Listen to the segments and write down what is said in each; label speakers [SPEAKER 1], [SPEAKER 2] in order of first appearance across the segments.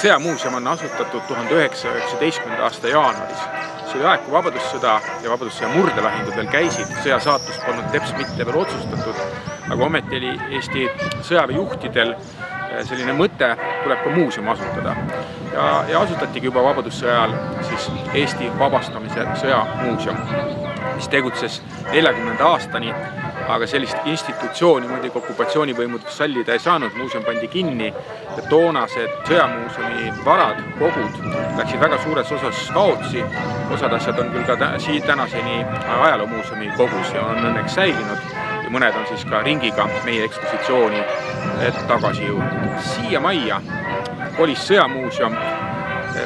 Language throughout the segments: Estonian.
[SPEAKER 1] sõjamuuseum on asutatud 1919. aasta jaanuaris. See oli aeg, kui vabadussõda ja vabadussõja murdelahingud veel käisid. Sõja saatus polnud teps mitte veel otsustatud, aga ometi oli Eesti sõjaväejuhtidel selline mõte, tuleb ka muuseum asutada. Ja asutatigi juba vabadussõja ajal siis Eesti vabastamise sõjamuuseum, mis tegutses 40. aastani, aga sellist institutsiooni muidugi okupatsioonivõimud sallida ei saanud, muuseum pandi kinni ja toonased sõjamuuseumi varad, kogud läksid väga suures osas kaotsi. Osad asjad on küll ka tänaseni ajaloomuuseumi kogus ja on õnneks säilinud ja mõned on siis ka ringiga meie ekspositsiooni tagasi jõudnud. Siia majja kolis sõjamuuseum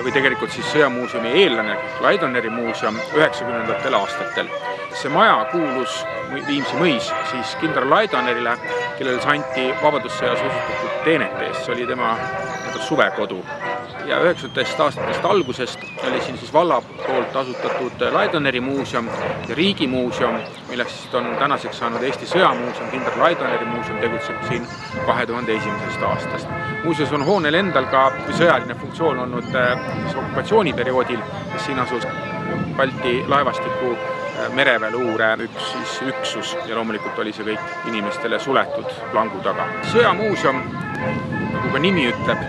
[SPEAKER 1] või tegelikult siis sõjamuuseumi eellane Laidoneri muuseum 90. aastatel. See maja kuulus Viimsi mõis siis kindral Laidonerile, kellele anti vabadussõjas osutatud teenete eest. See oli tema suvekodu. Ja 90. aastatest algusest oli siin siis valla poolt asutatud Laidoneri muuseum ja riigimuuseum, millest on tänaseks saanud Eesti sõjamuuseum. Kindral Laidoneri muuseum tegutseb siin 2001. aastast. Muuseas on hoonel endal ka sõjaline funktsioon olnud okupatsiooniperioodil, kes siin asus Balti laevastiku mereväeluure üks üksus ja loomulikult oli see kõik inimestele suletud plangu taga. Sõjamuuseum, nagu ka nimi ütleb,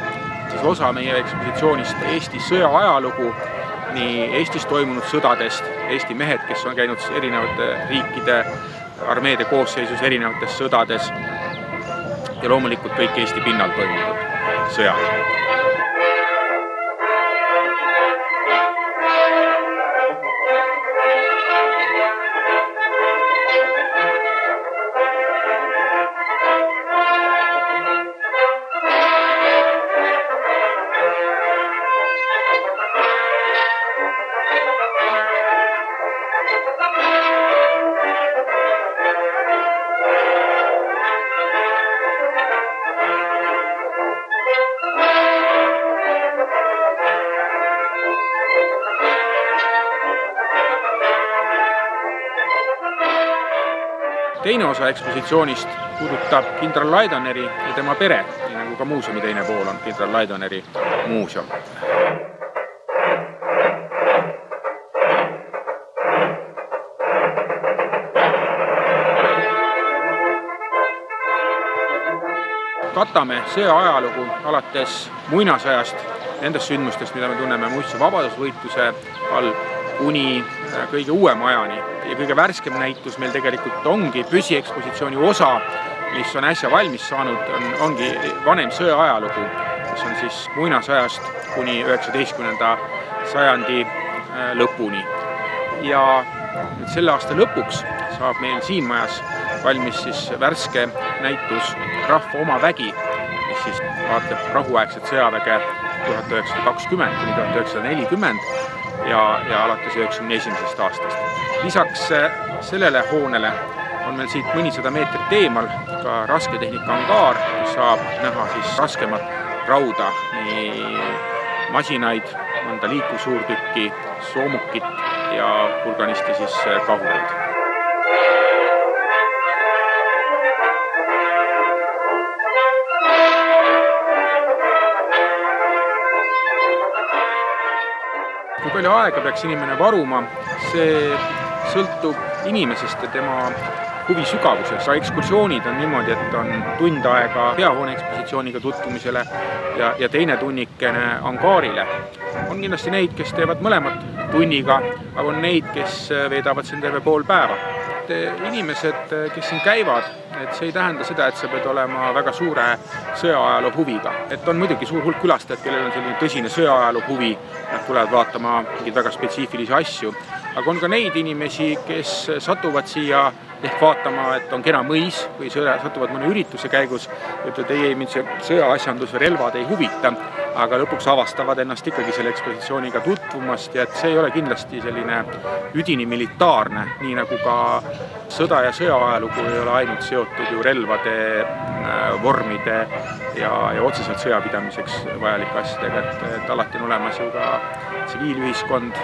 [SPEAKER 1] siis osa meie ekspositsioonist Eesti sõja ajalugu, nii Eestis toimunud sõdadest, Eesti mehed, kes on käinud erinevate riikide armeede koosseisus erinevates sõdades ja loomulikult kõik Eesti pinnal toimunud sõjad. Teine osa ekspositsioonist puudutab kindral Laidoneri ja tema pere, nii nagu ka muuseumi teine pool on kindral Laidoneri muuseum. Katame sõja ajalugu alates muinasajast, nendest sündmustest, mida me tunneme muistse vabadusvõitluse all, kuni kõige uuema ajani. Ja kõige värskem näitus meil tegelikult ongi püsiekspositsiooni osa, mis on äsja valmis saanud, ongi vanem sõja ajalugu, mis on siis muinasajast kuni 19. sajandi lõpuni. Ja selle aasta lõpuks saab meil siin majas valmis siis värske näitus Rahva oma vägi, mis siis vaatleb rahuaegset sõjaväge 1920 kuni 1940 ja alates 1991. aastast. Lisaks sellele hoonele on meil siit mõnisada meetrit eemal ka rasketehnika angaar, kus saab näha siis raskemat rauda, nii masinaid, mõnda liiklussuurtükki, soomukit ja hulganisti siis kahureid. Kui palju aega peaks inimene varuma, see sõltub inimesest ja tema huvi sügavusest. Ekskursioonid on niimoodi, et on tund aega peahoone ekspositsiooniga tutvumisele ja teine tunnikene angaarile. On kindlasti neid, kes teevad mõlemat tunniga, aga on neid, kes veedavad siin terve pool päeva. Inimesed, kes siin käivad, et see ei tähenda seda, et sa pead olema väga suure sõjaajaloo huviga. Et on muidugi suur hulk külastajad, kellel on selline tõsine sõjaajaloo huvi, nad tulevad vaatama mingeid väga spetsiifilisi asju. Aga on ka neid inimesi, kes satuvad siia ehk vaatama, et on kena mõis või satuvad mõne ürituse käigus, ütlevad, ei, mind see sõjaasjandus või relvad ei huvita, aga lõpuks avastavad ennast ikkagi selle ekspositsiooniga tutvumast ja et see ei ole kindlasti selline üdini militaarne, nii nagu ka sõda ja sõjaajalugu ei ole ainult seotud ju relvade, vormide ja otseselt sõjapidamiseks vajalike asjadega, et alati on olemas ju ka tsiviilühiskond,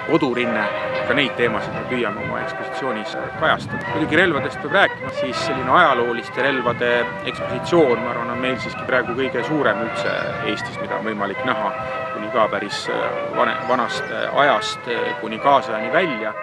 [SPEAKER 1] kodurinne ka neid teemasid me püüame oma ekspositsioonis kajastada. Muidugi relvadest peab rääkima, siis selline ajalooliste relvade ekspositsioon, ma arvan, on meil siiski praegu kõige suurem üldse Eestis, mida on võimalik näha kuni ka päris vanast ajast kuni kaasajani välja.